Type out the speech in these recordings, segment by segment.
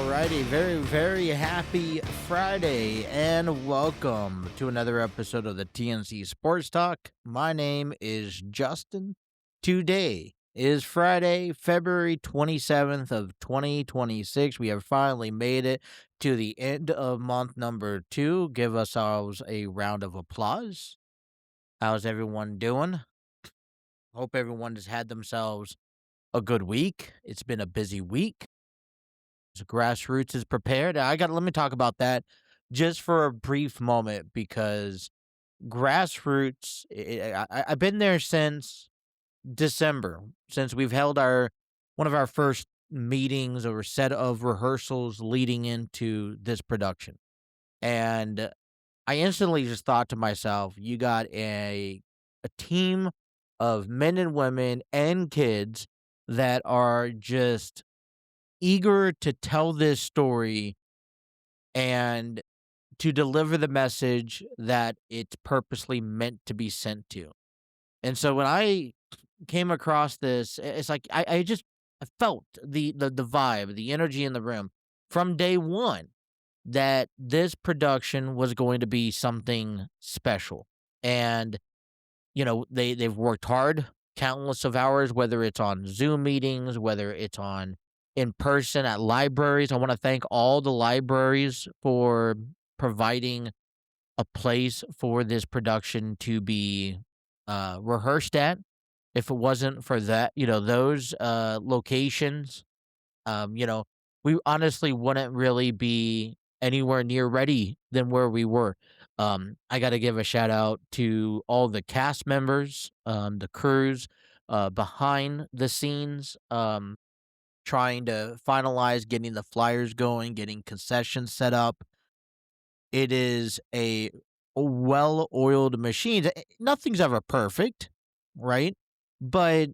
Alrighty, very, very happy Friday, and welcome to another episode of the TNC Sports Talk. My name is Justin. Today is Friday, February 27th of 2026. We have finally made it to the end of month number 2. Give ourselves a round of applause. How's everyone doing? Hope everyone has had themselves a good week. It's been a busy week. Grassroots is prepared. Let me talk about that just for a brief moment because grassroots. I've been there since December, since we've held one of our first meetings or set of rehearsals leading into this production, and I instantly just thought to myself, you got a team of men and women and kids that are just eager to tell this story and to deliver the message that it's purposely meant to be sent to. And so when I came across this, it's like I felt the vibe, the energy in the room from day one that this production was going to be something special. And they've worked hard, countless of hours, whether it's on Zoom meetings, whether it's on in person at libraries. I want to thank all the libraries for providing a place for this production to be rehearsed at. If it wasn't for that, those locations, we honestly wouldn't really be anywhere near ready than where we were. I got to give a shout out to all the cast members, the crews behind the scenes, trying to finalize getting the flyers going, getting concessions set up. It is a well-oiled machine. Nothing's ever perfect, right? But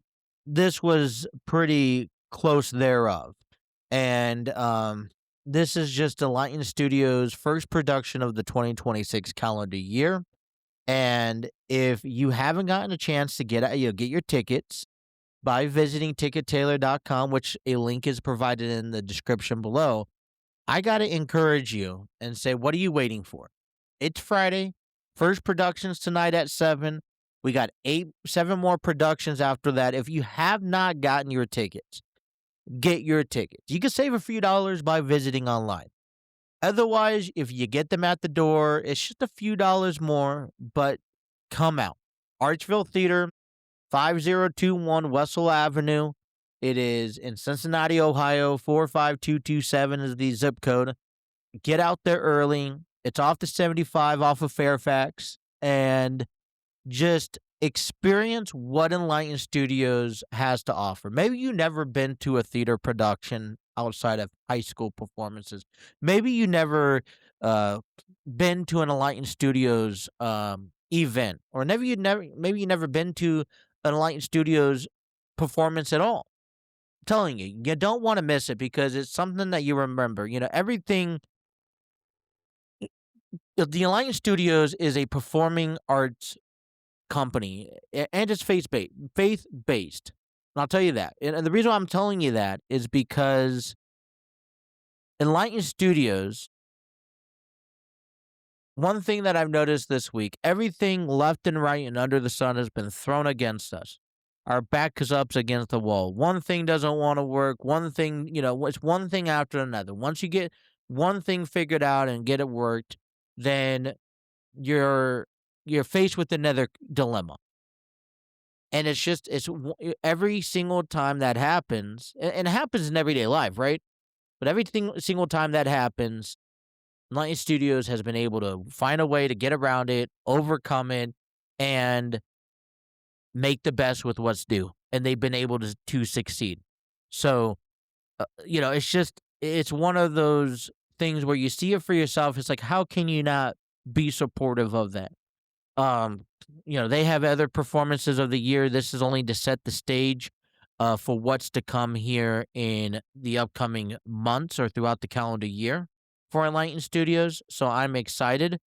this was pretty close thereof. And this is just Enlightened Studios' first production of the 2026 calendar year. And if you haven't gotten a chance to get your tickets by visiting tickettailor.com, which a link is provided in the description below, I got to encourage you and say, what are you waiting for? It's Friday. First productions tonight at 7. We got 7 more productions after that. If you have not gotten your tickets, get your tickets. You can save a few dollars by visiting online. Otherwise, if you get them at the door, it's just a few dollars more, but come out. Archville Theater, 5021 Wessel Avenue. It is in Cincinnati, Ohio. 45227 is the zip code. Get out there early. It's off the 75 off of Fairfax. And just experience what Enlightened Studios has to offer. Maybe you've never been to a theater production outside of high school performances. Maybe you never been to an Enlightened Studios event, or maybe you never been to an Enlightened Studios performance at all. I'm telling you, you don't want to miss it because it's something that you remember. Everything. The Enlightened Studios is a performing arts company, and it's faith-based. And I'll tell you that. And the reason why I'm telling you that is because Enlightened Studios, one thing that I've noticed this week, everything left and right and under the sun has been thrown against us. Our back is up against the wall. One thing doesn't want to work. One thing, it's one thing after another. Once you get one thing figured out and get it worked, then you're faced with another dilemma. And it's every single time that happens, and it happens in everyday life, right? But every single time that happens, Enlightened Studios has been able to find a way to get around it, overcome it, and make the best with what's due. And they've been able to succeed. So, it's one of those things where you see it for yourself. It's like, how can you not be supportive of that? They have other performances of the year. This is only to set the stage for what's to come here in the upcoming months or throughout the calendar year for Enlightened Studios. So I'm excited.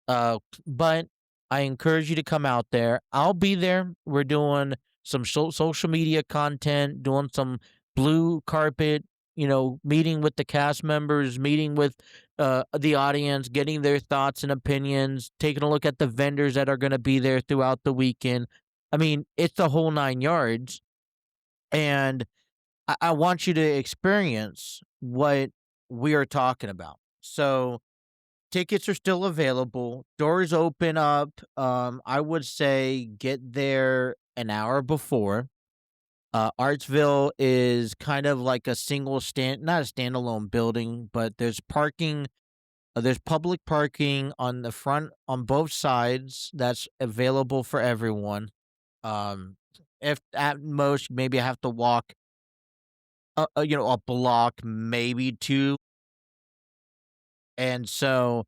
But I encourage you to come out there. I'll be there. We're doing some social media content, doing some blue carpet meeting with the cast members, meeting with the audience, getting their thoughts and opinions, taking a look at the vendors that are going to be there throughout the weekend. I mean, it's the whole nine yards. And I want you to experience what we are talking about. So, tickets are still available. Doors open up. I would say get there an hour before. Artsville is kind of like a single not a standalone building, but there's parking. There's public parking on the front on both sides that's available for everyone. Um, if at most, maybe I have to walk, a block, maybe two. And so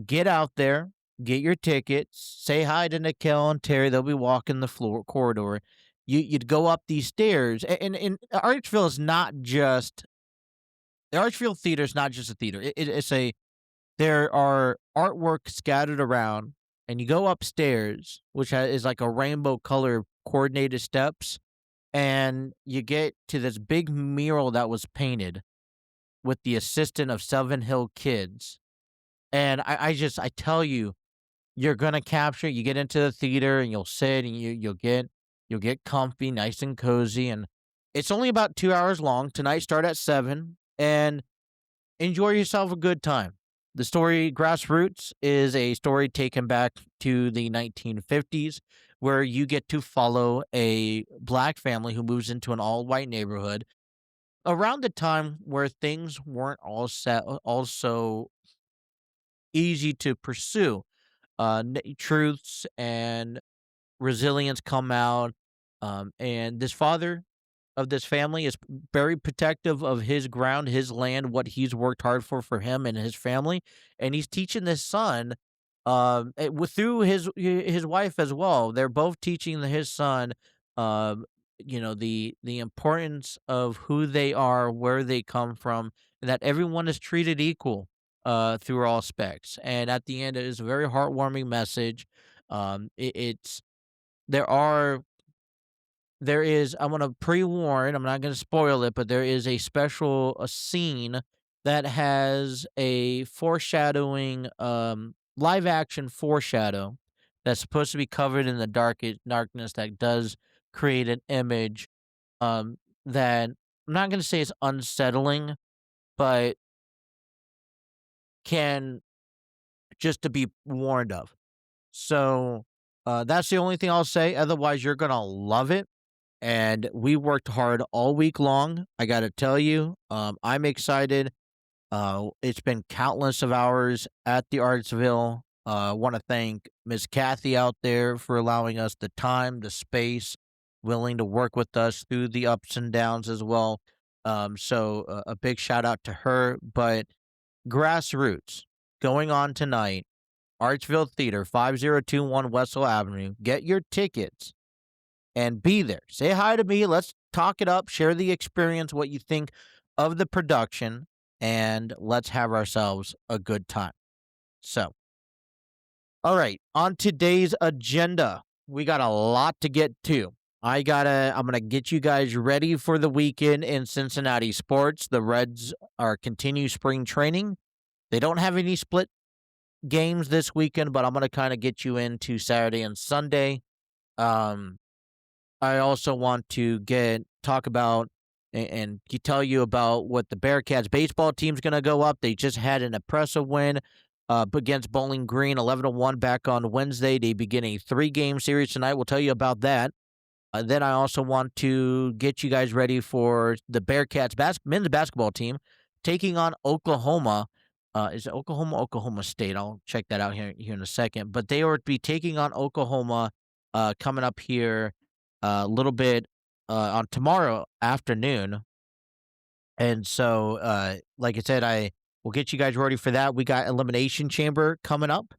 get out there, get your tickets, say hi to Nikel and Terry. They'll be walking the floor corridor. You'd go up these stairs, and Archville is not just the Archville Theater is not just a theater. It's a there are artwork scattered around, and you go upstairs, which is like a rainbow color coordinated steps, and you get to this big mural that was painted with the assistant of Seven Hill Kids. And I tell you, you're gonna capture it. You get into the theater and you'll sit and you'll get comfy, nice and cozy, and it's only about 2 hours long. Tonight start at 7, and enjoy yourself a good time. The story Grassroots is a story taken back to the 1950s, where you get to follow a black family who moves into an all white neighborhood around the time where things weren't all set also easy to pursue. Truths and resilience come out. And this father of this family is very protective of his ground, his land, what he's worked hard for him and his family, and he's teaching this son, through his wife as well. They're both teaching his son, the importance of who they are, where they come from, and that everyone is treated equal, through all specs. And at the end, it is a very heartwarming message. It's there are there is I'm gonna pre-warn, I'm not gonna spoil it, but there is a scene that has a foreshadowing, live action foreshadow that's supposed to be covered in the darkness that does create an image, that I'm not gonna say it's unsettling, but can just to be warned of. So, that's the only thing I'll say, otherwise, you're gonna love it. And we worked hard all week long. I got to tell you, I'm excited. It's been countless of hours at the Artsville. I want to thank Miss Kathy out there for allowing us the time, the space, willing to work with us through the ups and downs as well. So a big shout out to her. But Grassroots going on tonight, Artsville Theater, 5021 Wessel Avenue. Get your tickets and be there. Say hi to me. Let's talk it up, share the experience, what you think of the production, and let's have ourselves a good time. So, all right, on today's agenda, we got a lot to get to. I'm gonna get you guys ready for the weekend in Cincinnati sports. The Reds are continue spring training. They don't have any split games this weekend, but I'm gonna kind of get you into Saturday and Sunday. Um, I also want to talk about and tell you about what the Bearcats baseball team's going to go up. They just had an impressive win against Bowling Green, 11-1 back on Wednesday. They begin a 3-game series tonight. We'll tell you about that. Then I also want to get you guys ready for the Bearcats men's basketball team taking on Oklahoma. Is it Oklahoma State? I'll check that out here in a second. But they will be taking on Oklahoma coming up here a little bit on tomorrow afternoon. And so, like I said, I will get you guys ready for that. We got Elimination Chamber coming up,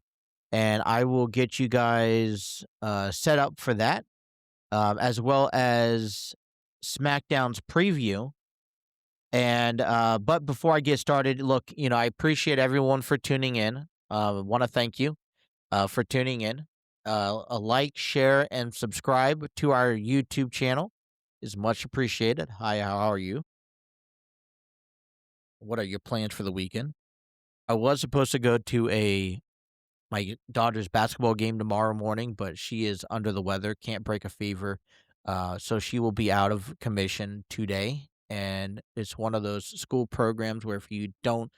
and I will get you guys set up for that, as well as SmackDown's preview. And but before I get started, look, I appreciate everyone for tuning in. Want to thank you for tuning in. A like, share, and subscribe to our YouTube channel is much appreciated. Hi, how are you? What are your plans for the weekend? I was supposed to go to my daughter's basketball game tomorrow morning, but she is under the weather, can't break a fever. So she will be out of commission today. And it's one of those school programs where if you don't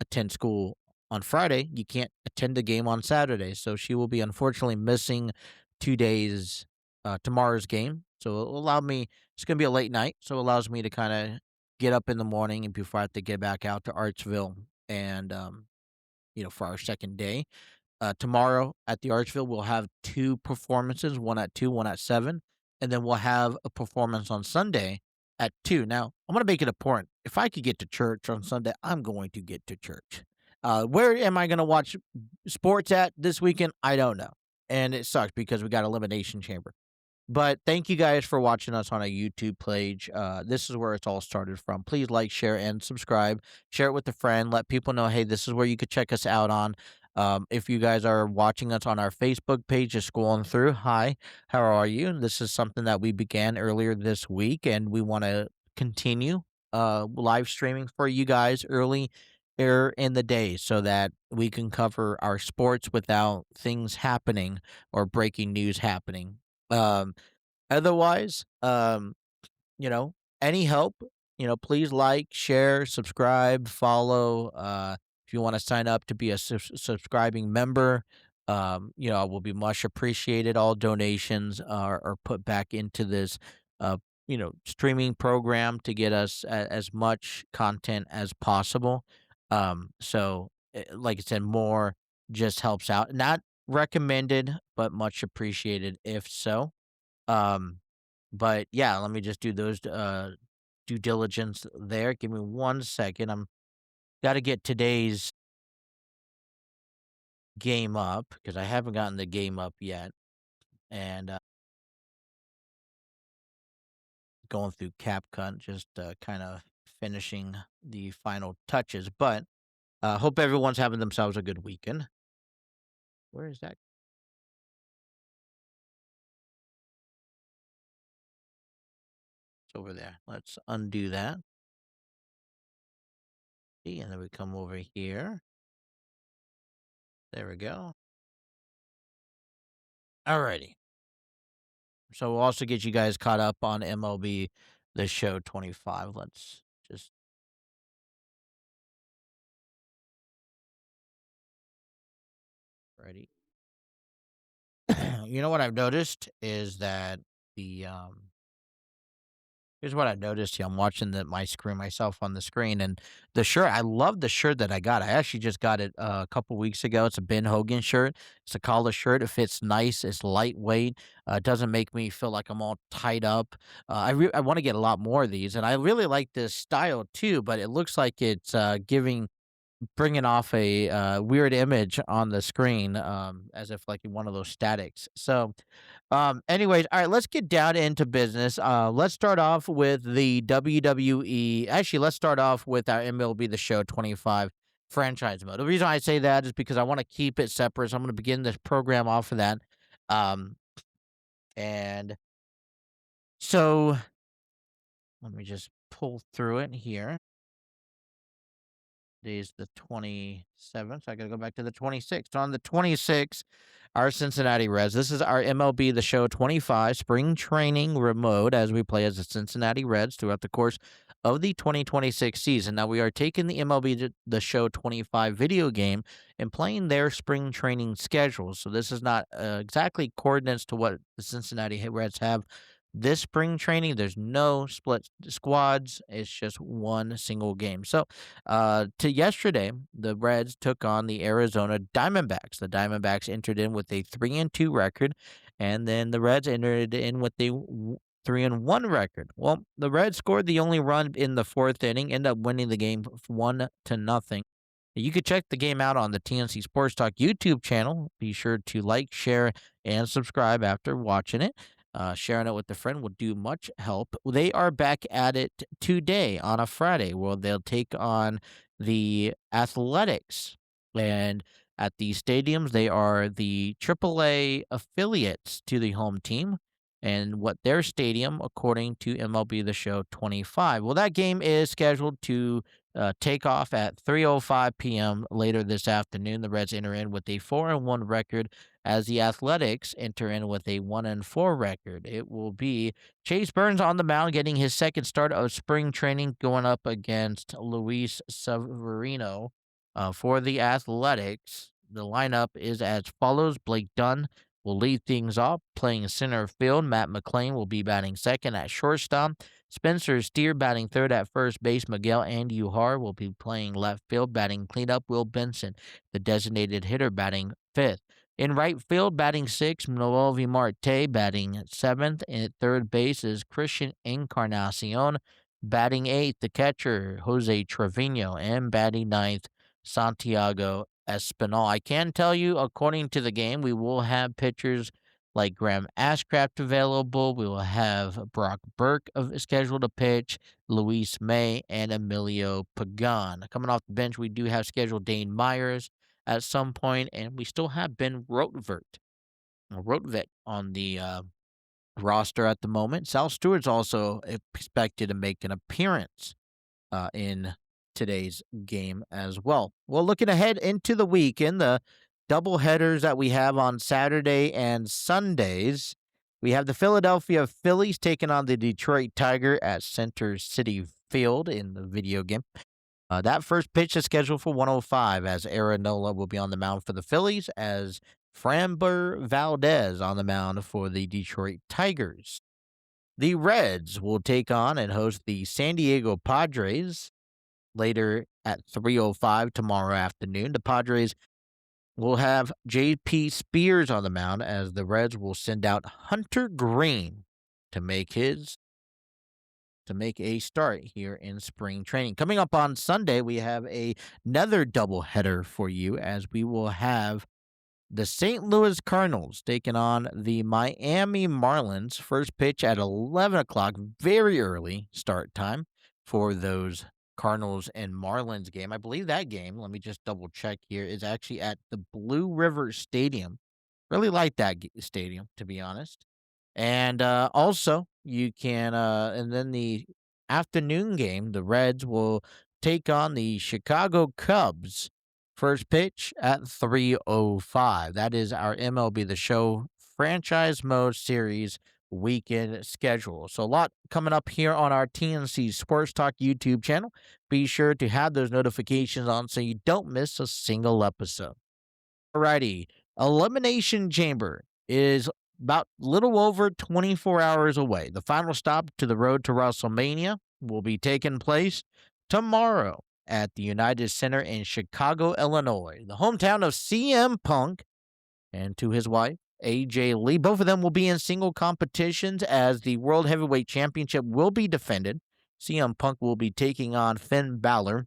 attend school on Friday, you can't attend the game on Saturday. So she will be unfortunately missing 2 days, tomorrow's game. So it'll allow me, it's going to be a late night. So it allows me to kind of get up in the morning and before I have to get back out to Artsville and, for our second day. Tomorrow at the Archville, we'll have two performances, one at 2, one at 7, and then we'll have a performance on Sunday at 2. Now, I'm going to make it a point. If I could get to church on Sunday, I'm going to get to church. Where am I going to watch sports at this weekend? I don't know. And it sucks because we got Elimination Chamber. But thank you guys for watching us on a YouTube page. This is where it's all started from. Please like, share, and subscribe. Share it with a friend. Let people know, hey, this is where you could check us out on. If you guys are watching us on our Facebook page, just scrolling through, hi, how are you? This is something that we began earlier this week, and we want to continue live streaming for you guys early in the day so that we can cover our sports without things happening or breaking news happening. Um, Otherwise, any help, please like, share, subscribe, follow. If you want to sign up to be a subscribing member, will be much appreciated. All donations are put back into this, streaming program to get us as much content as possible. Like I said, more just helps out. Not recommended, but much appreciated if so. Um, but yeah, let me just do those due diligence there. Give me 1 second. I'm got to get today's game up because I haven't gotten the game up yet, and going through CapCut, just kind of finishing the final touches. But hope everyone's having themselves a good weekend. Where is that? It's over there. Let's undo that. See, and then we come over here. There we go. Alrighty. So we'll also get you guys caught up on MLB The Show 25. Let's just ready. You know what I've noticed is that the here's what I noticed. Yeah, I'm watching my screen myself on the screen, and the shirt. I love the shirt that I got. I actually just got it a couple weeks ago. It's a Ben Hogan shirt. It's a collar shirt. It fits nice. It's lightweight. It doesn't make me feel like I'm all tied up. I want to get a lot more of these, and I really like this style too. But it looks like it's bringing off a weird image on the screen, as if like one of those statics. So, anyways, all right, let's get down into business. Let's start off with the WWE. Actually, let's start off with our MLB The Show 25 franchise mode. The reason I say that is because I want to keep it separate. So I'm going to begin this program off of that. Um, and so let me just pull through it here. Today's the 27th. So I got to go back to the 26th. On the 26th, our Cincinnati Reds. This is our MLB The Show 25 spring training remote as we play as the Cincinnati Reds throughout the course of the 2026 season. Now, we are taking the The Show 25 video game and playing their spring training schedule. So this is not exactly coordinates to what the Cincinnati Reds have this spring training. There's no split squads. It's just one single game. So to yesterday, the Reds took on the Arizona Diamondbacks. The Diamondbacks entered in with a 3-2 record, and then the Reds entered in with a 3-1 record. Well, the Reds scored the only run in the fourth inning, ended up winning the game 1-0. You could check the game out on the TNC Sports Talk YouTube channel. Be sure to like, share, and subscribe after watching it. Sharing it with a friend will do much help. They are back at it today on a Friday where they'll take on the Athletics. And at these stadiums, they are the AAA affiliates to the home team. and what their stadium, according to MLB The Show 25. Well, that game is scheduled to take off at 3:05 p.m. later this afternoon. The Reds enter in with a 4-1 record as the Athletics enter in with a 1-4 record. It will be Chase Burns on the mound getting his second start of spring training going up against Luis Severino for the Athletics. The lineup is as follows. Blake Dunn will lead things off, playing center field. Matt McClain will be batting second at shortstop. Spencer Steer batting third at first base. Miguel Andujar will be playing left field, batting cleanup. Will Benson, the designated hitter, batting fifth. In right field, batting sixth, Noelvi Marte, batting seventh. At third base is Christian Encarnacion, batting eighth. The catcher, Jose Trevino, and batting ninth, Santiago Espinal. I can tell you, according to the game, we will have pitchers like Graham Ashcraft available. We will have Brock Burke scheduled to pitch, Luis May, and Emilio Pagan. Coming off the bench, we do have scheduled Dane Myers at some point, and we still have Ben Rotvet on the roster at the moment. Sal Stewart's also expected to make an appearance in today's game as well. Well, looking ahead into the weekend, the double headers that we have on Saturday and Sundays, we have the Philadelphia Phillies taking on the Detroit Tiger at Center City Field in the video game. That first pitch is scheduled for 1:05 as Aaron Nola will be on the mound for the Phillies as Framber Valdez on the mound for the Detroit Tigers. The Reds will take on and host the San Diego Padres later at 3:05 tomorrow afternoon. The Padres will have J.P. Spears on the mound as the Reds will send out Hunter Green to make a start here in spring training. Coming up on Sunday, we have another doubleheader for you as we will have the St. Louis Cardinals taking on the Miami Marlins. First pitch at 11 o'clock, very early start time for those Cardinals and Marlins game. I believe that game, let me just double check here, is actually at the Blue River Stadium. Really like that stadium, to be honest. And also, you can, and then the afternoon game, the Reds will take on the Chicago Cubs. First pitch at 3:05. That is our MLB The Show Franchise Mode Series weekend schedule. So a lot coming up here on our TNC Sports Talk YouTube channel. Be sure to have those notifications on so you don't miss a single episode. Alrighty, Elimination Chamber is about little over 24 hours away. The final stop to the road to WrestleMania will be taking place tomorrow at the United Center in Chicago, Illinois, the hometown of CM Punk and to his wife, AJ Lee. Both of them will be in single competitions as the World Heavyweight Championship will be defended. CM Punk will be taking on Finn Balor.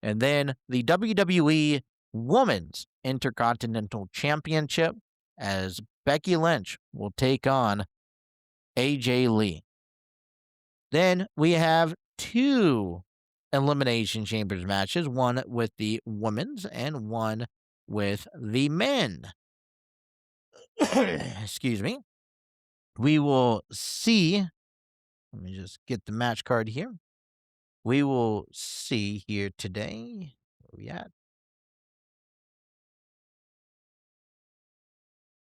And then the WWE Women's Intercontinental Championship as Becky Lynch will take on AJ Lee. Then we have two Elimination Chambers matches, one with the women's and one with the men. Excuse me. We will see. Let me just get the match card here. We will see here today. Where we at?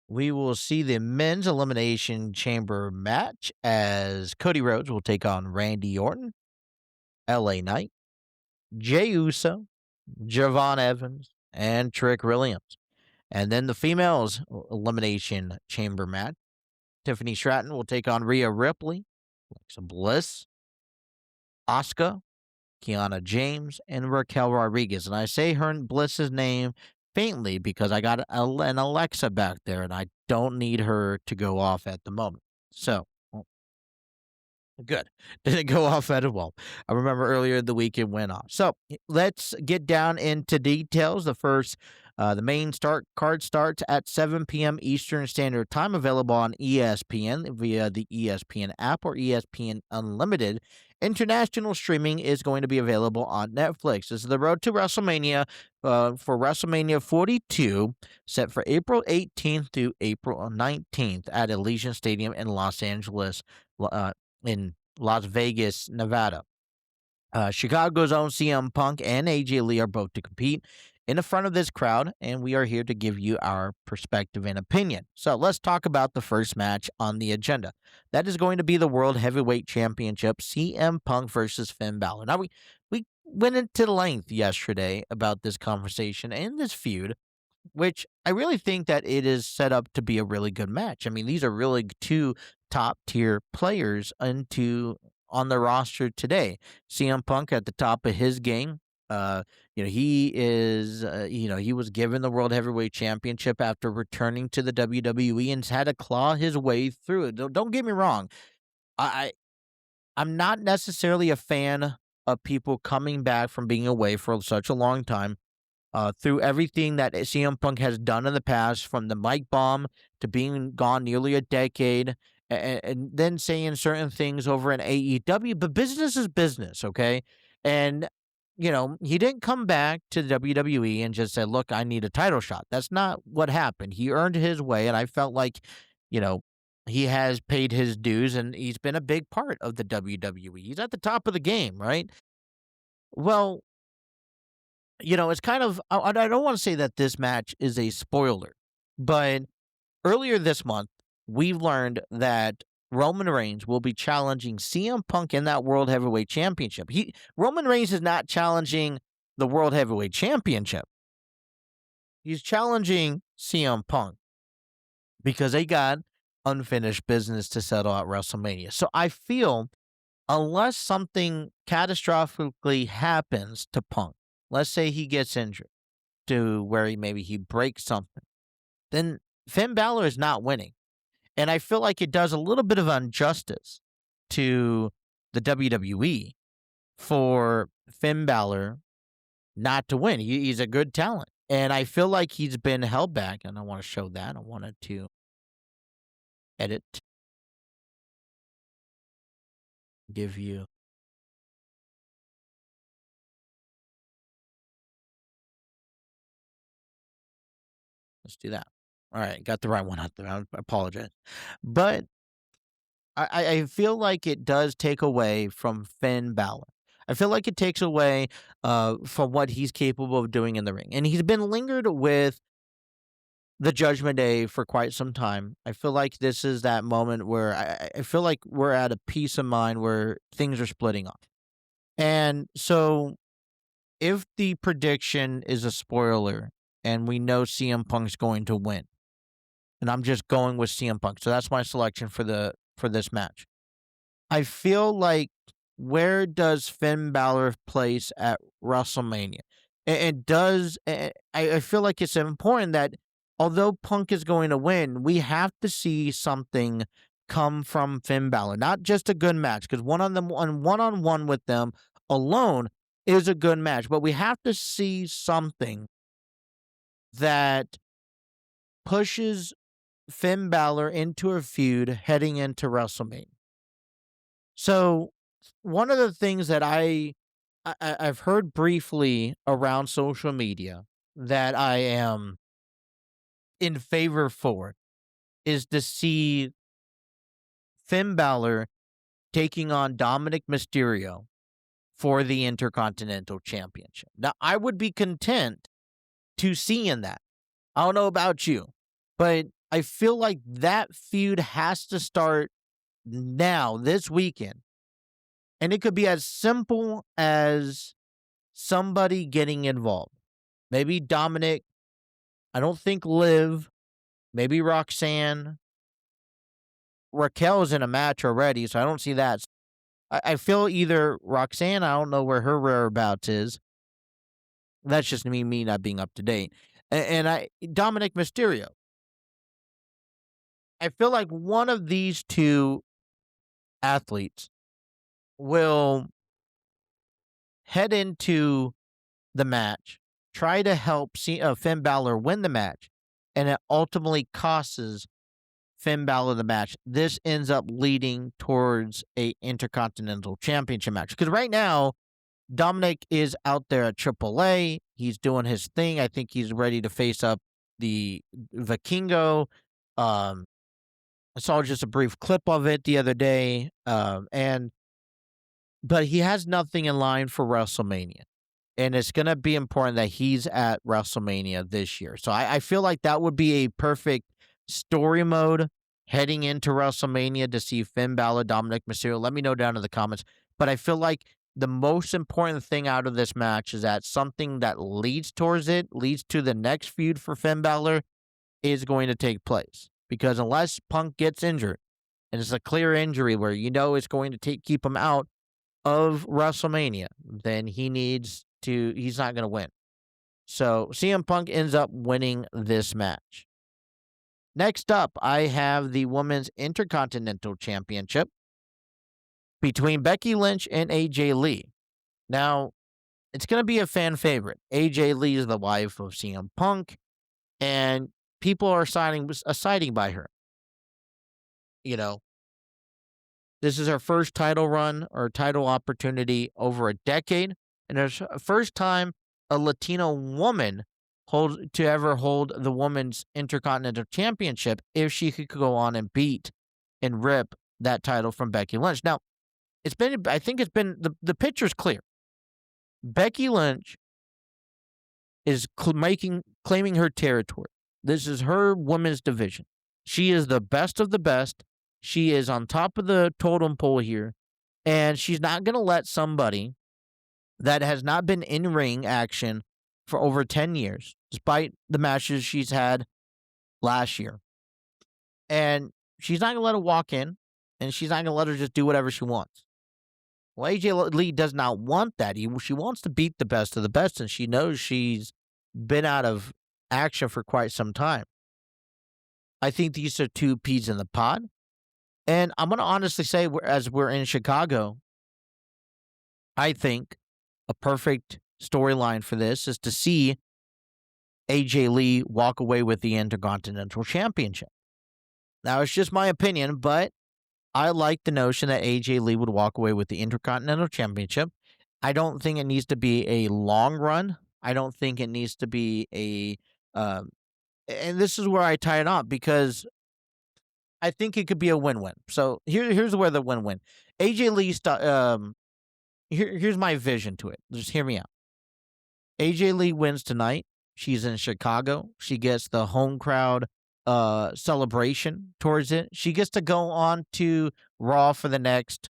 We will see the men's Elimination Chamber match as Cody Rhodes will take on Randy Orton, LA Knight, Jey Uso, Javon Evans, and Trick Williams. And then the females Elimination Chamber match. Tiffany Stratton will take on Rhea Ripley, Alexa Bliss, Asuka, Kiana James, and Raquel Rodriguez. And I say her and Bliss's name faintly because I got an Alexa back there, and I don't need her to go off at the moment. So, good. Didn't go off at all. I remember earlier in the week it went off. So, let's get down into details. The first The main start card starts at 7 p.m. Eastern Standard Time, available on ESPN via the ESPN app or ESPN Unlimited. International streaming is going to be available on Netflix. This is the road to WrestleMania for WrestleMania 42, set for April 18th through April 19th at Allegiant Stadium in Los Angeles, in Las Vegas, Nevada. Chicago's own CM Punk and AJ Lee are both to compete in the front of this crowd, and we are here to give you our perspective and opinion. So let's talk about the first match on the agenda. That is going to be the World Heavyweight Championship, CM Punk versus Finn Balor. Now, we went into length yesterday about this conversation and this feud, which I really think that it is set up to be a really good match. I mean, these are really two top tier players on the roster today. CM Punk at the top of his game. He is, he was given the World Heavyweight Championship after returning to the WWE and had to claw his way through it. Don't get me wrong. I'm not necessarily a fan of people coming back from being away for such a long time. Through everything that CM Punk has done in the past, from the mic bomb to being gone nearly a decade, and then saying certain things over in AEW, but business is business, okay? And, he didn't come back to the WWE and just say, look, I need a title shot. That's not what happened. He earned his way, and I felt like, he has paid his dues, and he's been a big part of the WWE. He's at the top of the game, right? Well, it's kind of, I don't want to say that this match is a spoiler, but earlier this month, we learned that Roman Reigns will be challenging CM Punk in that World Heavyweight Championship. Roman Reigns is not challenging the World Heavyweight Championship. He's challenging CM Punk because they got unfinished business to settle at WrestleMania. So I feel, unless something catastrophically happens to Punk, let's say he gets injured to where he breaks something, then Finn Balor is not winning. And I feel like it does a little bit of injustice to the WWE for Finn Balor not to win. He's a good talent. And I feel like he's been held back. And I want to show that. I wanted to edit, give you. Let's do that. All right, got the right one out there. I apologize. But I feel like it does take away from Finn Balor. I feel like it takes away from what he's capable of doing in the ring. And he's been lingered with the Judgment Day for quite some time. I feel like this is that moment where I feel like we're at a peace of mind where things are splitting off. And so if the prediction is a spoiler and we know CM Punk's going to win, and I'm just going with CM Punk. So that's my selection for this match. I feel like, where does Finn Balor place at WrestleMania? I feel like it's important that although Punk is going to win, we have to see something come from Finn Balor. Not just a good match, because one-on-one with them alone is a good match, but we have to see something that pushes Finn Balor into a feud heading into WrestleMania. So one of the things that I've heard briefly around social media that I am in favor for is to see Finn Balor taking on Dominic Mysterio for the Intercontinental Championship. Now, I would be content to seeing that. I don't know about you, but I feel like that feud has to start now, this weekend. And it could be as simple as somebody getting involved. Maybe Dominic, I don't think Liv, maybe Roxanne. Raquel's in a match already, so I don't see that. I feel either Roxanne, I don't know where her whereabouts is. That's just me not being up to date. And Dominic Mysterio. I feel like one of these two athletes will head into the match try to help Finn Balor win the match, and it ultimately costs Finn Balor the match. This ends up leading towards a Intercontinental Championship match. Because right now, Dominic is out there at AAA. He's doing his thing. I think he's ready to face up the Vikingo. I saw just a brief clip of it the other day. But he has nothing in line for WrestleMania. And it's going to be important that he's at WrestleMania this year. So I feel like that would be a perfect story mode heading into WrestleMania to see Finn Balor, Dominic Mysterio. Let me know down in the comments. But I feel like the most important thing out of this match is that something that leads towards it, leads to the next feud for Finn Balor, is going to take place. Because unless Punk gets injured, and it's a clear injury where you know it's going to keep him out of WrestleMania, then he's not going to win. So CM Punk ends up winning this match. Next up, I have the Women's Intercontinental Championship between Becky Lynch and AJ Lee. Now, it's going to be a fan favorite. AJ Lee is the wife of CM Punk, and people are siding by her. You know, this is her first title run or title opportunity over a decade, and it's the first time a Latino woman to ever hold the Women's Intercontinental Championship if she could go on and beat and rip that title from Becky Lynch. Now, the picture's clear. Becky Lynch is claiming her territory. This is her women's division. She is the best of the best. She is on top of the totem pole here, and she's not going to let somebody that has not been in ring action for over 10 years, despite the matches she's had last year. And she's not going to let her walk in, and she's not going to let her just do whatever she wants. Well, AJ Lee does not want that. She wants to beat the best of the best, and she knows she's been out of action for quite some time. I think these are two peas in the pod. And I'm going to honestly say, as we're in Chicago, I think a perfect storyline for this is to see AJ Lee walk away with the Intercontinental Championship. Now, it's just my opinion, but I like the notion that AJ Lee would walk away with the Intercontinental Championship. I don't think it needs to be a long run. I don't think it needs to be and this is where I tie it up, because I think it could be a win-win. So here's where the win-win. AJ Lee, here's my vision to it. Just hear me out. AJ Lee wins tonight. She's in Chicago. She gets the home crowd celebration towards it. She gets to go on to Raw for the next,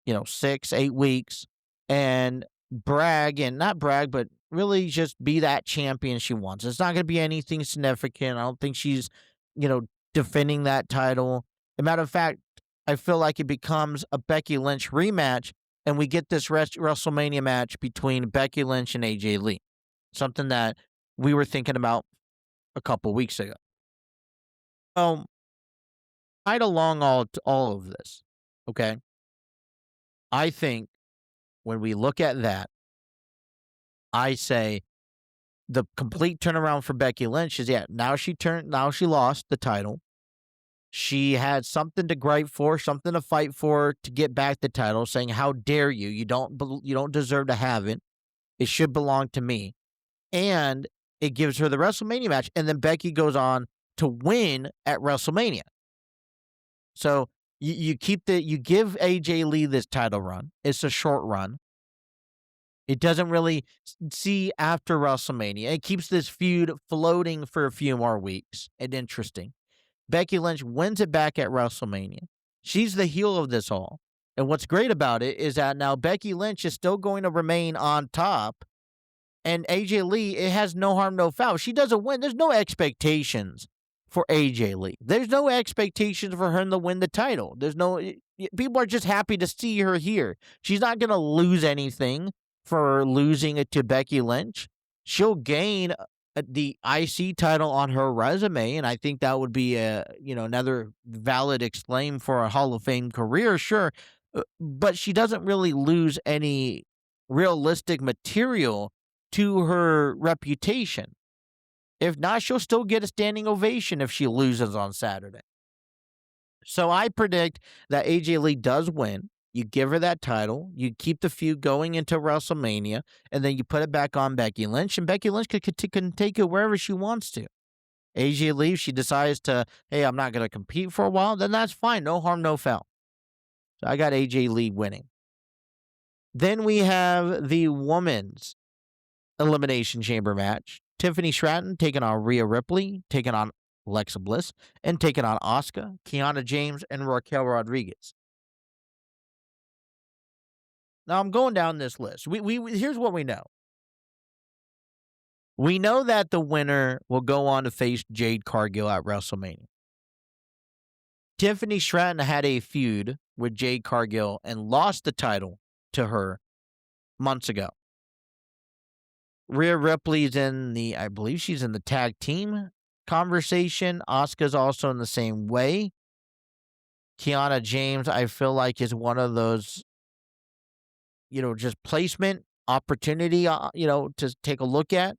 6-8 weeks and not brag, but really just be that champion she wants. It's not going to be anything significant. I don't think she's, defending that title. As a matter of fact, I feel like it becomes a Becky Lynch rematch, and we get this WrestleMania match between Becky Lynch and AJ Lee. Something that we were thinking about a couple weeks ago. Right along all of this, okay? I think when we look at that, I say the complete turnaround for Becky Lynch is, now she lost the title. She had something to gripe for, something to fight for to get back the title, saying, "How dare you? You don't deserve to have it. It should belong to me." And it gives her the WrestleMania match, and then Becky goes on to win at WrestleMania. So you give AJ Lee this title run. It's a short run. It doesn't really see after WrestleMania. It keeps this feud floating for a few more weeks and interesting. Becky Lynch wins it back at WrestleMania. She's the heel of this all. And what's great about it is that now Becky Lynch is still going to remain on top. And AJ Lee, it has no harm, no foul. She doesn't win. There's no expectations for AJ Lee. There's no expectations for her to win the title. People are just happy to see her here. She's not going to lose anything for losing it to Becky Lynch. She'll gain the IC title on her resume, and I think that would be another valid exclaim for a Hall of Fame career, sure. But she doesn't really lose any realistic material to her reputation. If not, she'll still get a standing ovation if she loses on Saturday. So I predict that AJ Lee does win. You give her that title. You keep the feud going into WrestleMania, and then you put it back on Becky Lynch, and Becky Lynch can take it wherever she wants to. AJ Lee, if she decides to, hey, I'm not going to compete for a while, then that's fine. No harm, no foul. So I got AJ Lee winning. Then we have the women's Elimination Chamber match. Tiffany Stratton taking on Rhea Ripley, taking on Alexa Bliss, and taking on Asuka, Kiana James, and Raquel Rodriguez. Now I'm going down this list. We here's what we know. We know that the winner will go on to face Jade Cargill at WrestleMania. Tiffany Stratton had a feud with Jade Cargill and lost the title to her months ago. Rhea Ripley's I believe she's in the tag team conversation. Asuka's also in the same way. Kiana James, I feel like, is one of those, just placement opportunity, to take a look at.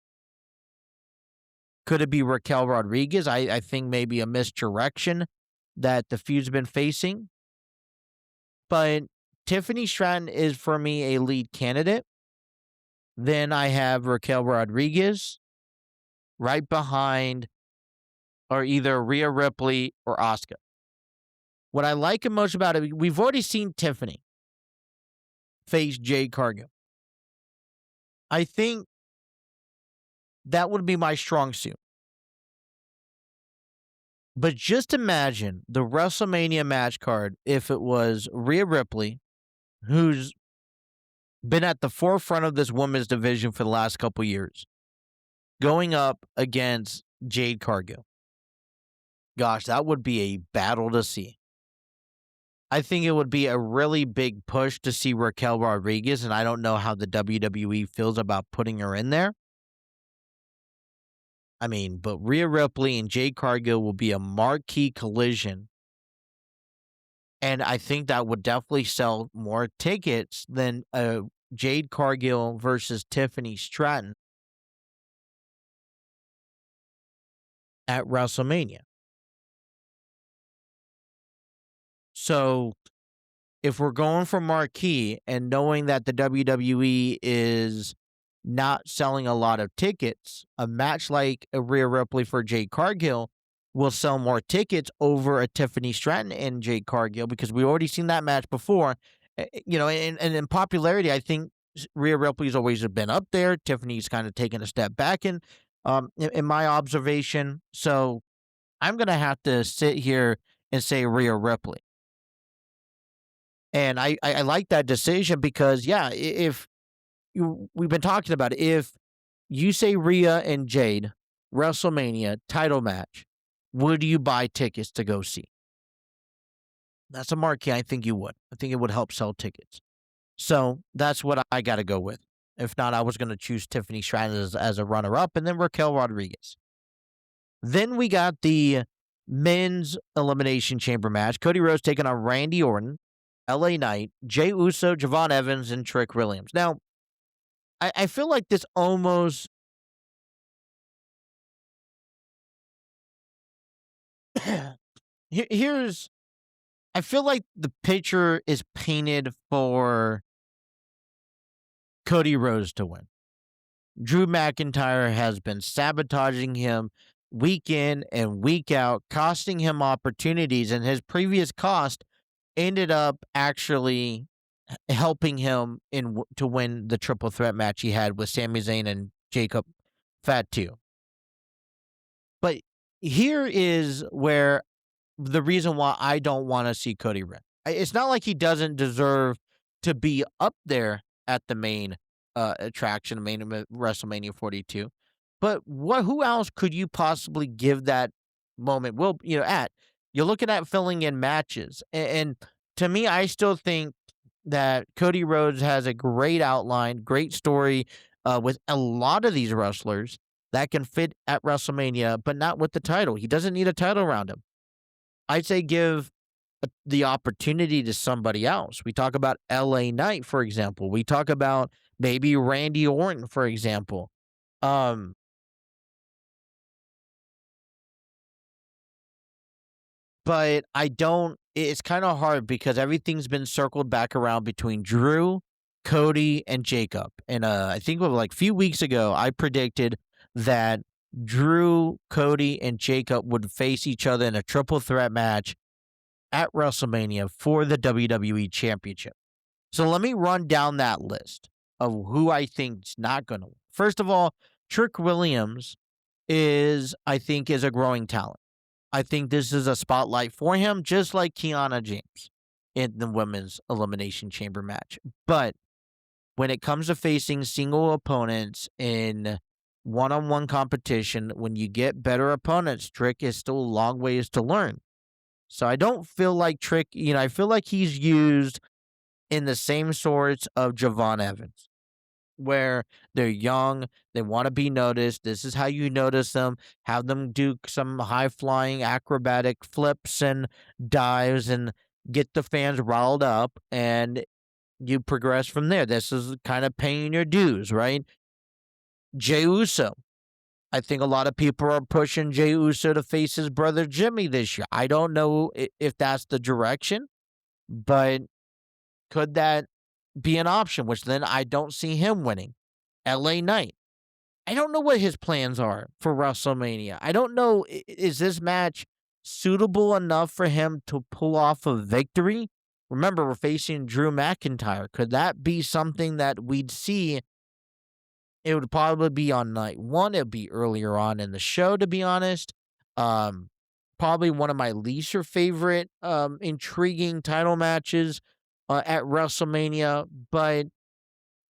Could it be Raquel Rodriguez? I think maybe a misdirection that the feud's been facing. But Tiffany Stratton is, for me, a lead candidate. Then I have Raquel Rodriguez right behind, or either Rhea Ripley or Asuka. What I like most about it, we've already seen Tiffany face Jade Cargill. I think that would be my strong suit. But just imagine the WrestleMania match card if it was Rhea Ripley, who's been at the forefront of this women's division for the last couple years, going up against Jade Cargill. Gosh, that would be a battle to see. I think it would be a really big push to see Raquel Rodriguez, and I don't know how the WWE feels about putting her in there. But Rhea Ripley and Jade Cargill will be a marquee collision. And I think that would definitely sell more tickets than Jade Cargill versus Tiffany Stratton at WrestleMania. So if we're going for marquee and knowing that the WWE is not selling a lot of tickets, a match like a Rhea Ripley for Jade Cargill will sell more tickets over a Tiffany Stratton and Jade Cargill, because we already seen that match before. And in popularity, I think Rhea Ripley's always been up there. Tiffany's kind of taken a step back in my observation. So I'm going to have to sit here and say Rhea Ripley. And I like that decision because, we've been talking about it. If you say Rhea and Jade, WrestleMania title match, would you buy tickets to go see? That's a marquee. I think you would. I think it would help sell tickets. So that's what I got to go with. If not, I was going to choose Tiffany Stratton as a runner-up, and then Raquel Rodriguez. Then we got the men's Elimination Chamber match. Cody Rhodes taking on Randy Orton, LA Knight, Jey Uso, Javon Evans, and Trick Williams. Now, I feel like this almost I feel like the picture is painted for Cody Rhodes to win. Drew McIntyre has been sabotaging him week in and week out, costing him opportunities, and his previous cost ended up actually helping him to win the triple threat match he had with Sami Zayn and Jacob Fatu. But here is where the reason why I don't want to see Cody win. It's not like he doesn't deserve to be up there at the main attraction, main WrestleMania 42. But who else could you possibly give that moment? Well, you're looking at filling in matches. And to me, I still think that Cody Rhodes has a great outline, great story with a lot of these wrestlers that can fit at WrestleMania, but not with the title. He doesn't need a title around him. I'd say give the opportunity to somebody else. We talk about LA Knight, for example. We talk about Maybe Randy Orton, for example. Um, but I don't it's kind of hard because everything's been circled back around between Drew, Cody, and Jacob. And I think like a few weeks ago, I predicted that Drew, Cody, and Jacob would face each other in a triple threat match at WrestleMania for the WWE Championship. So let me run down that list of who I think's not going to win. First of all, Trick Williams I think, is a growing talent. I think this is a spotlight for him, just like Kiana James in the women's Elimination Chamber match. But when it comes to facing single opponents in one-on-one competition, when you get better opponents, Trick is still a long ways to learn. So I don't feel like Trick, I feel like he's used in the same sorts of Javon Evans, where they're young, they want to be noticed. This is how you notice them. Have them do some high flying acrobatic flips and dives and get the fans riled up, and you progress from there. This is kind of paying your dues, right? Jey Uso. I think a lot of people are pushing Jey Uso to face his brother Jimmy this year. I don't know if that's the direction, but could that be an option? Which then I don't see him winning. LA Knight. I don't know what his plans are for WrestleMania. I don't know. Is this match suitable enough for him to pull off a victory? Remember, we're facing Drew McIntyre. Could that be something that we'd see? It would probably be on night one. It would be earlier on in the show, to be honest. Um, Probably one of my least favorite intriguing title matches at WrestleMania. But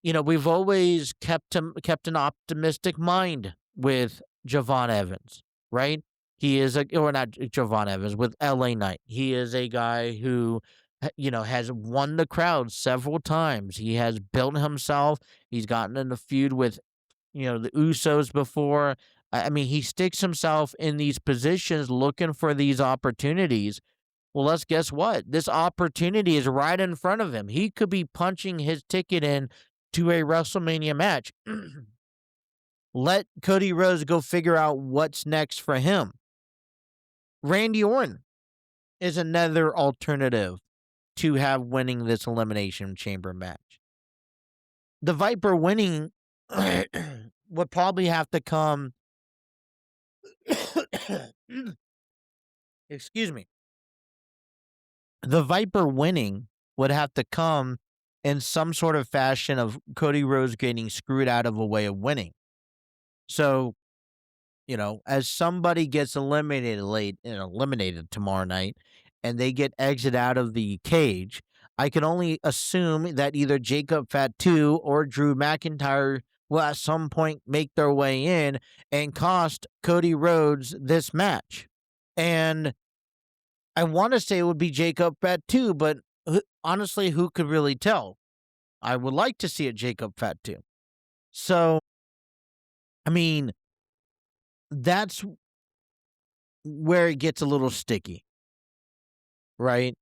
we've always kept an optimistic mind with Javon Evans, right? He is or not Javon Evans, with LA Knight. He is a guy who, has won the crowd several times. He has built himself. He's gotten in a feud with, the Usos before. I mean, he sticks himself in these positions looking for these opportunities. Well, let's guess what? This opportunity is right in front of him. He could be punching his ticket in to a WrestleMania match. Let Cody Rhodes go figure out what's next for him. Randy Orton is another alternative to have winning this Elimination Chamber match. The Viper winning would probably have to come. Excuse me. The Viper winning would have to come in some sort of fashion of Cody Rhodes getting screwed out of a way of winning. So, as somebody gets eliminated tomorrow night, and they get exit out of the cage, I can only assume that either Jacob Fatu or Drew McIntyre will at some point make their way in and cost Cody Rhodes this match. And I want to say it would be Jacob Fatu, but honestly, who could really tell? I would like to see it Jacob Fatu. So, I mean, that's where it gets a little sticky, right?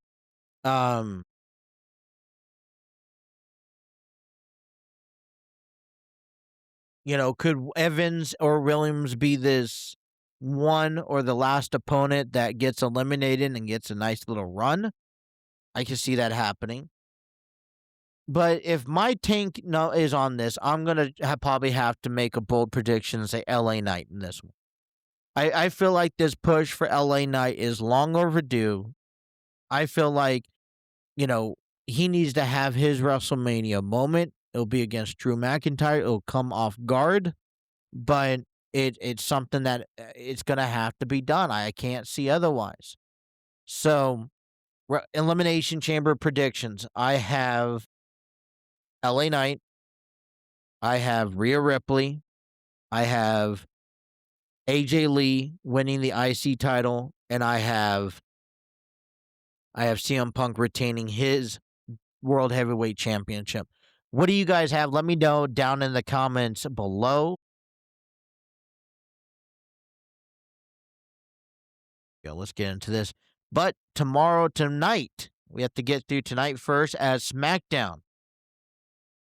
Um, could Evans or Williams be this one or the last opponent that gets eliminated and gets a nice little run? I can see that happening. But if my tank is on this, I'm going to probably have to make a bold prediction and say LA Knight in this one. I feel like this push for LA Knight is long overdue. I feel like, he needs to have his WrestleMania moment. It'll be against Drew McIntyre. It'll come off guard, but it's something that it's going to have to be done. I can't see otherwise. So, Elimination Chamber predictions. I have LA Knight. I have Rhea Ripley. I have AJ Lee winning the IC title, and I have CM Punk retaining his World Heavyweight Championship. What do you guys have? Let me know down in the comments below. Yeah, let's get into this. But tonight, we have to get through tonight first as SmackDown.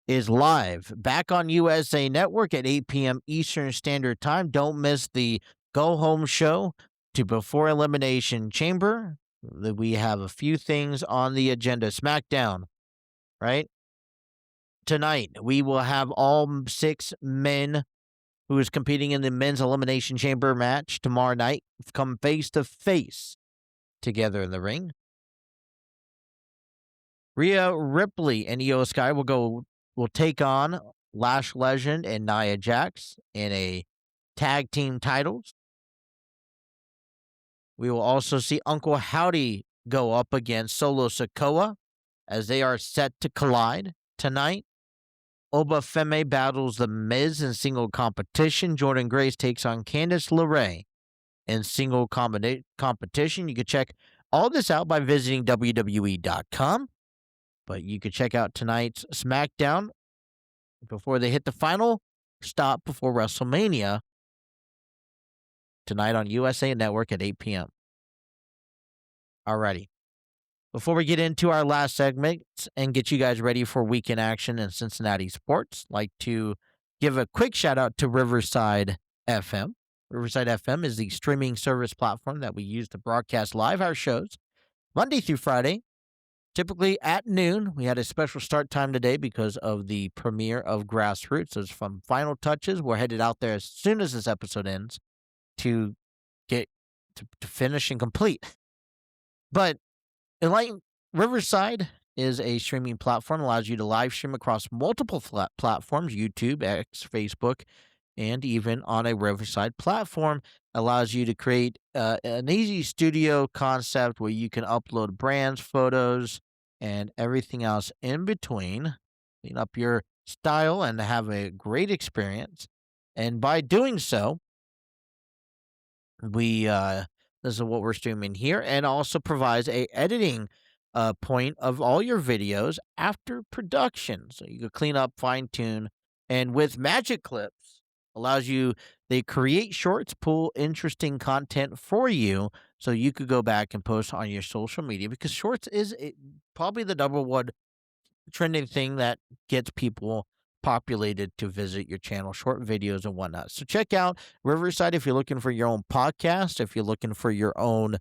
is live back on USA Network at 8 p.m. Eastern Standard Time. Don't miss the go home show to Before Elimination Chamber. We have a few things on the agenda. SmackDown, right? Tonight, we will have all 6 men who is competing in the men's Elimination Chamber match tomorrow night come face to face together in the ring. Rhea Ripley and Io Sky will take on Lash Legend and Nia Jax in a tag team titles. We will also see Uncle Howdy go up against Solo Sikoa as they are set to collide tonight. Oba Femi battles The Miz in single competition. Jordan Grace takes on Candice LeRae in single competition. You can check all this out by visiting WWE.com. But you can check out tonight's SmackDown before they hit the final stop before WrestleMania tonight on USA Network at 8 p.m. Alrighty. Before we get into our last segment and get you guys ready for weekend action in Cincinnati sports, I'd like to give a quick shout out to Riverside FM. Riverside FM is the streaming service platform that we use to broadcast live our shows Monday through Friday, typically at noon. We had a special start time today because of the premiere of Grassroots. So it's from final touches. We're headed out there as soon as this episode ends to get to finish and complete. But Riverside is a streaming platform, allows you to live stream across multiple platforms, YouTube, X, Facebook, and even on a Riverside platform. Allows you to create an easy studio concept where you can upload brands, photos, and everything else in between. Clean up your style and have a great experience. And by doing so, this is what we're streaming here, and also provides a editing point of all your videos after production. So you can clean up, fine tune, and with Magic Clips allows you. They create shorts, pull interesting content for you, so you could go back and post on your social media, because shorts is probably the number one trending thing that gets people populated to visit your channel, short videos and whatnot. So check out Riverside if you're looking for your own podcast, if you're looking for your own,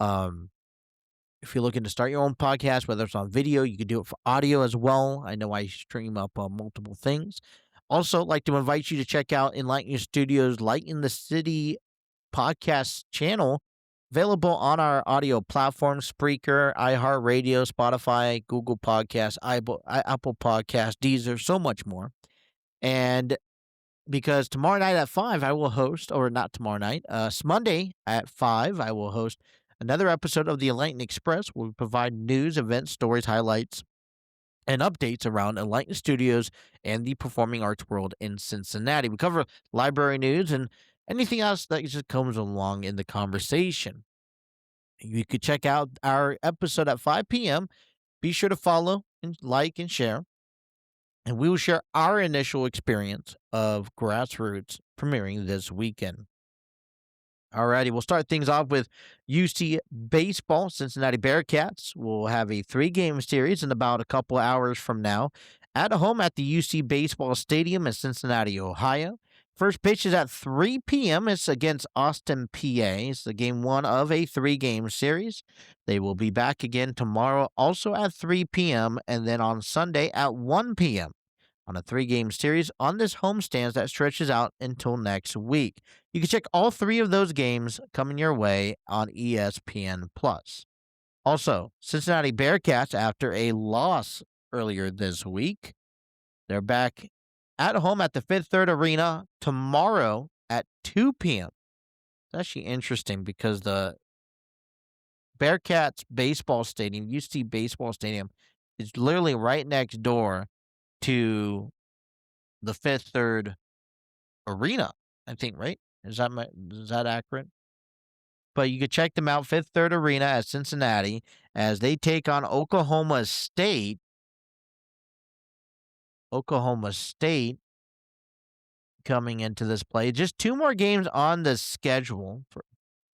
if you're looking to start your own podcast, whether it's on video, you can do it for audio as well. I know I stream up multiple things. Also, like to invite you to check out Enlighten Your Studios Light in the City podcast channel, available on our audio platforms, Spreaker, iHeartRadio, Spotify, Google Podcasts, Apple Podcasts, Deezer, so much more. And because tomorrow night at 5, I will host, or not tomorrow night, Monday at 5, I will host another episode of the Enlighten Express, where we provide news, events, stories, highlights, and updates around Enlighten Studios and the performing arts world in Cincinnati. We cover library news and anything else that just comes along in the conversation. You could check out our episode at 5 p.m. Be sure to follow and like and share. And we will share our initial experience of Grassroots premiering this weekend. Alrighty, we'll start things off with UC Baseball. Cincinnati Bearcats will have a 3-game series in about a couple hours from now at home at the UC Baseball Stadium in Cincinnati, Ohio. First pitch is at 3 p.m. It's against Austin, PA. It's the game 1 of a 3-game series. They will be back again tomorrow, also at 3 p.m., and then on Sunday at 1 p.m. on a 3-game series on this homestand that stretches out until next week. You can check all 3 of those games coming your way on ESPN+. Also, Cincinnati Bearcats, after a loss earlier this week, they're back at home at the Fifth Third Arena tomorrow at 2 p.m. It's actually interesting because the Bearcats baseball stadium, UC Baseball Stadium, is literally right next door to the Fifth Third Arena, I think, right? Is that accurate? But you can check them out, Fifth Third Arena at Cincinnati, as they take on Oklahoma State. Oklahoma State coming into this play. Just 2 more games on the schedule.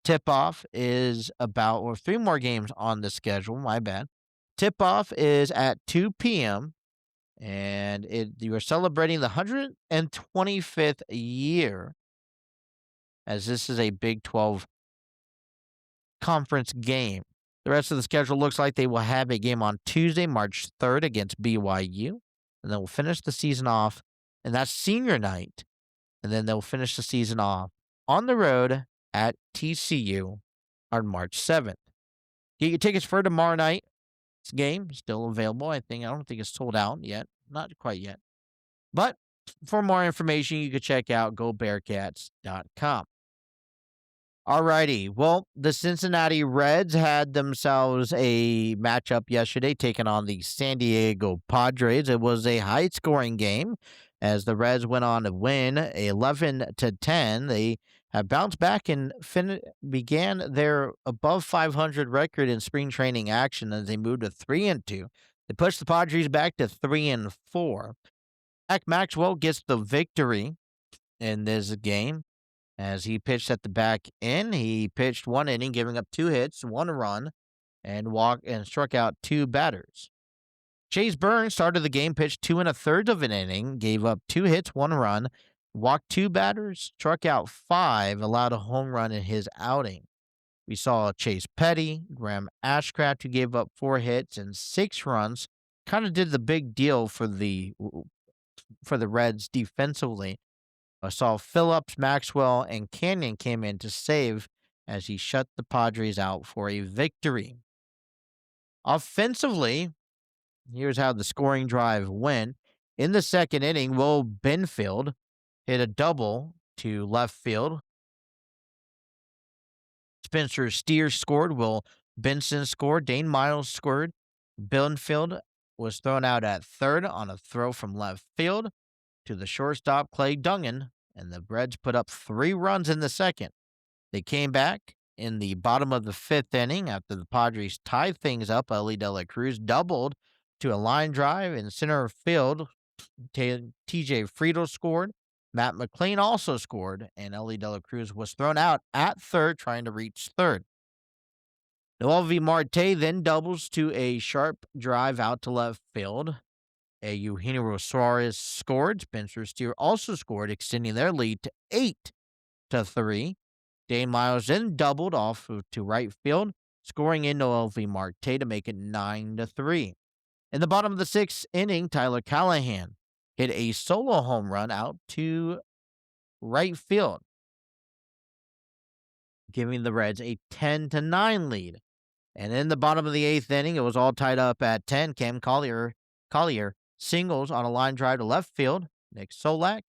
Tip-off is or 3 more games on the schedule, my bad. Tip-off is at 2 p.m. And you are celebrating the 125th year, as this is a Big 12 conference game. The rest of the schedule looks like they will have a game on Tuesday, March 3rd against BYU. And then we'll finish the season off, and that's senior night. And then they'll finish the season off on the road at TCU on March 7th. Get your tickets for tomorrow night's game. Still available, I think. I don't think it's sold out yet. Not quite yet. But for more information, you can check out gobearcats.com. Alrighty. Well, the Cincinnati Reds had themselves a matchup yesterday taking on the San Diego Padres. It was a high-scoring game as the Reds went on to win 11-10. They have bounced back and began their above 500 record in spring training action as they moved to 3-2. They pushed the Padres back to 3-4. Zach Maxwell gets the victory in this game. As he pitched at the back end, he pitched one inning, giving up 2 hits, 1 run, and struck out 2 batters. Chase Burns started the game, pitched 2 1/3 of an inning, gave up 2 hits, 1 run, walked 2 batters, struck out 5, allowed a home run in his outing. We saw Chase Petty, Graham Ashcraft, who gave up 4 hits and 6 runs, kind of did the big deal for the Reds defensively. I saw Phillips, Maxwell, and Canyon came in to save as he shut the Padres out for a victory. Offensively, here's how the scoring drive went. In the second inning, Will Benfield hit a double to left field. Spencer Steer scored. Will Benson scored. Dane Miles scored. Benfield was thrown out at third on a throw from left field to the shortstop, Clay Dungan, and the Reds put up 3 runs in the second. They came back in the bottom of the 5th inning after the Padres tied things up. Ellie De La Cruz doubled to a line drive in center field. TJ Friedel scored. Matt McLean also scored, and Ellie De La Cruz was thrown out at third trying to reach third. Noelvi Marte then doubles to a sharp drive out to left field. Eugenio Suarez scored. Spencer Steer also scored, extending their lead to 8-3. Dane Miles then doubled off to right field, scoring in Noelvi Marte to make it 9-3. In the bottom of the 6th inning, Tyler Callahan hit a solo home run out to right field, giving the Reds a 10-9 lead. And in the bottom of the 8th inning, it was all tied up at 10. Cam Collier singles on a line drive to left field. Nick Solak.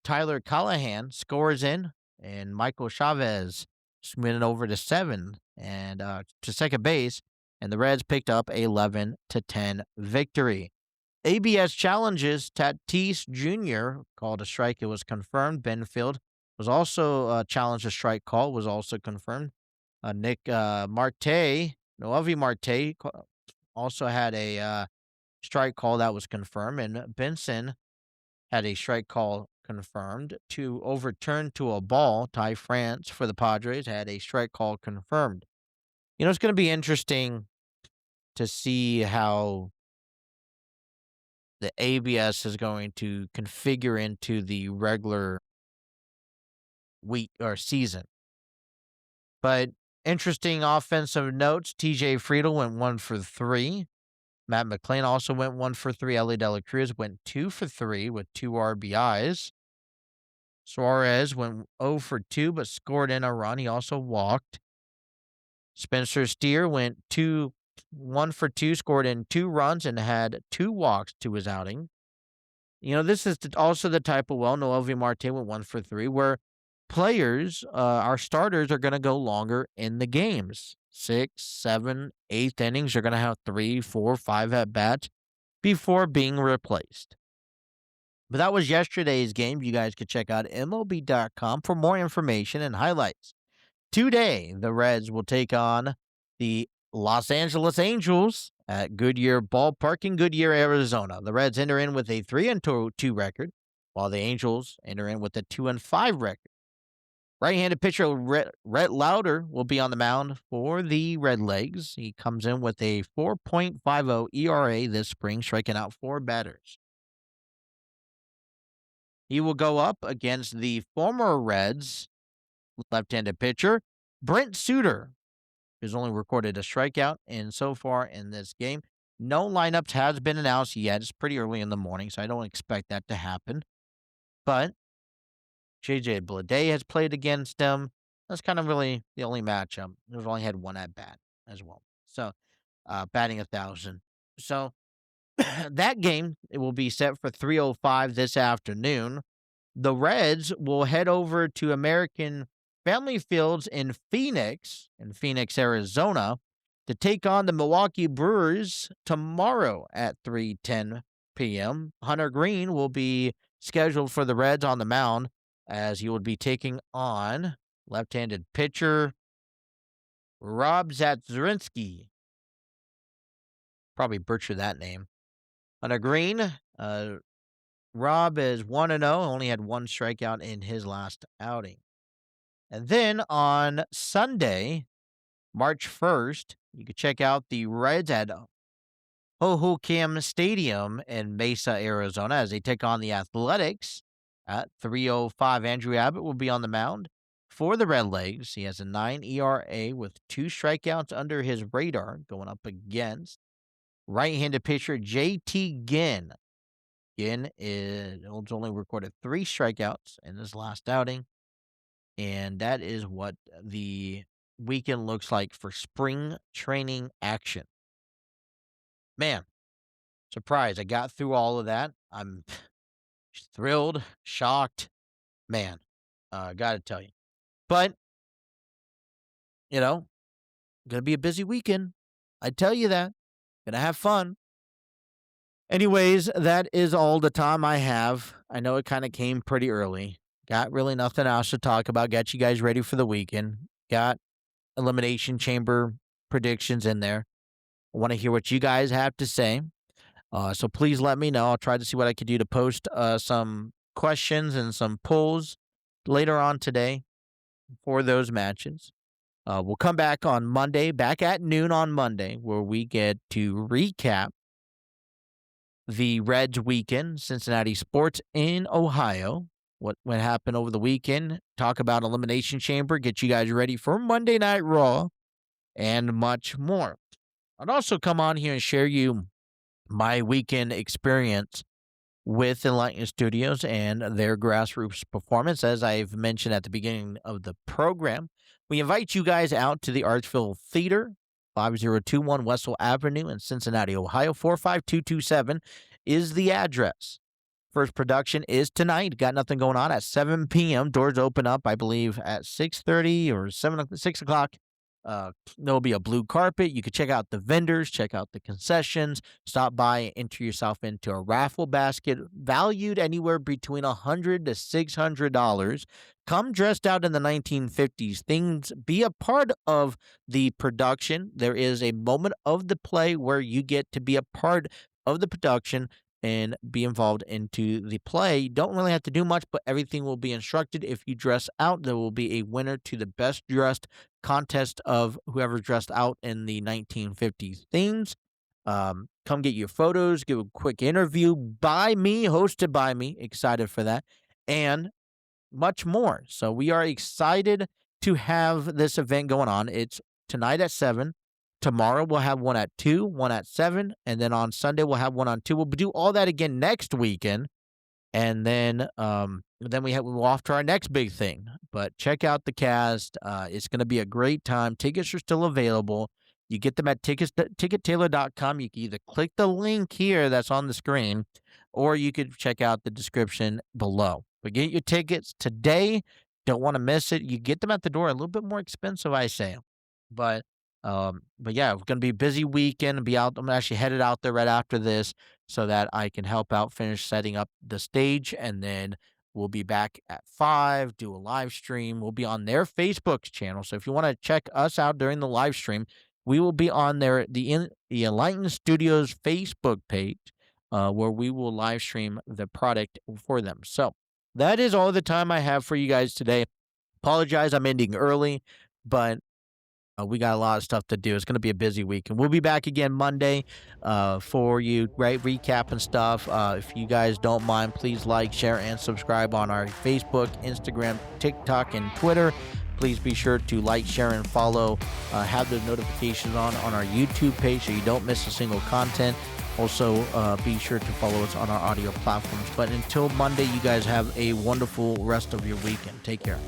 Tyler Callahan scores in, and Michael Chavez spinning over to 7 and to second base, and the Reds picked up a 11-10 victory. ABS challenges Tatis Jr. called a strike. It was confirmed. Benfield was also challenged a strike call. Was also confirmed. Noelvi Marte also had a strike call that was confirmed, and Benson had a strike call confirmed to overturn to a ball. Ty France for the Padres had a strike call confirmed. It's going to be interesting to see how the ABS is going to configure into the regular week or season. But interesting offensive notes. TJ Friedel went 1 for 3. Matt McLean also went 1 for 3. Ellie De La Cruz went 2 for 3 with 2 RBIs. Suarez went 0 for 2 but scored in a run. He also walked. Spencer Steer went 1 for 2, scored in 2 runs, and had 2 walks to his outing. This is also the type of Noelvi Marte went 1 for 3, where players, our starters, are going to go longer in the games. 6, 7, 8th innings, you're going to have 3, 4, 5 at-bats before being replaced. But that was yesterday's game. You guys could check out MLB.com for more information and highlights. Today, the Reds will take on the Los Angeles Angels at Goodyear Ballpark in Goodyear, Arizona. The Reds enter in with a 3-2 record, while the Angels enter in with a 2-5 record. Right-handed pitcher Rhett Lauder will be on the mound for the Redlegs. He comes in with a 4.50 ERA this spring, striking out 4 batters. He will go up against the former Reds left-handed pitcher Brent Suter, who's only recorded a strikeout so far in this game. No lineups has been announced yet. It's pretty early in the morning, so I don't expect that to happen. But JJ Bleday has played against him. That's kind of really the only matchup. He's only had one at bat as well. So, batting 1,000. So, that game, it will be set for 3:05 this afternoon. The Reds will head over to American Family Fields in Phoenix, Arizona, to take on the Milwaukee Brewers tomorrow at 3:10 p.m. Hunter Green will be scheduled for the Reds on the mound, as he would be taking on left-handed pitcher Rob Zazurinsky. Probably butchered that name. Hunter Green, Rob is 1-0, only had 1 strikeout in his last outing. And then on Sunday, March 1st, you can check out the Reds at Hohokam Stadium in Mesa, Arizona, as they take on the Athletics at 3:05. Andrew Abbott will be on the mound for the Redlegs. He has a 9 ERA with 2 strikeouts under his radar, going up against right-handed pitcher JT Ginn. Ginn has only recorded 3 strikeouts in his last outing, and that is what the weekend looks like for spring training action. Man, surprised I got through all of that. I'm thrilled, shocked. Man, gotta tell you. But, gonna be a busy weekend. I tell you that. Gonna have fun. Anyways, that is all the time I have. I know it kind of came pretty early. Got really nothing else to talk about. Got you guys ready for the weekend. Got Elimination Chamber predictions in there. I want to hear what you guys have to say. So please let me know. I'll try to see what I could do to post some questions and some polls later on today for those matches. We'll come back on Monday, back at noon on Monday, where we get to recap the Reds weekend, Cincinnati sports in Ohio. What happened over the weekend? Talk about Elimination Chamber. Get you guys ready for Monday Night Raw and much more. I'd also come on here and share you my weekend experience with Enlightened Studios and their grassroots performance. As I've mentioned at the beginning of the program, we invite you guys out to the Artsville Theater, 5021 Westell Avenue in Cincinnati, Ohio. 45227 is the address. First production is tonight. Got nothing going on at 7 p.m. Doors open up, I believe, at 6:30 or 6 o'clock. There'll be a blue carpet. You can check out the vendors, check out the concessions, stop by, enter yourself into a raffle basket valued anywhere between $100 to $600. Come dressed out in the 1950s things. Be a part of the production. There is a moment of the play where you get to be a part of the production and be involved into the play. You don't really have to do much, but everything will be instructed. If you dress out, there will be a winner to the best dressed contest of whoever dressed out in the 1950s themes. Come get your photos, give a quick interview by me, hosted by me. Excited for that. And much more. So we are excited to have this event going on. It's tonight at 7. Tomorrow we'll have one at 2, one at 7, and then on Sunday we'll have one on 2. We'll do all that again next weekend, and then we'll off to our next big thing. But check out the cast. It's going to be a great time. Tickets are still available. You get them at tickettailor.com. You can either click the link here that's on the screen, or you could check out the description below. But get your tickets today. Don't want to miss it. You get them at the door. A little bit more expensive, I say, but yeah, it's going to be a busy weekend. I'm actually headed out there right after this so that I can help out, finish setting up the stage, and then we'll be back at 5, do a live stream. We'll be on their Facebook channel. So if you want to check us out during the live stream, we will be on the Enlightened Studios Facebook page, where we will live stream the product for them. So that is all the time I have for you guys today. apologize. I'm ending early, but we got a lot of stuff to do. It's going to be a busy week, and we'll be back again Monday for you, right? Recap and stuff. If you guys don't mind, please like, share, and subscribe on our Facebook, Instagram, TikTok, and Twitter. Please be sure to like, share, and follow. Have the notifications on our YouTube page so you don't miss a single content. Also, be sure to follow us on our audio platforms. But until Monday, you guys have a wonderful rest of your weekend. Take care.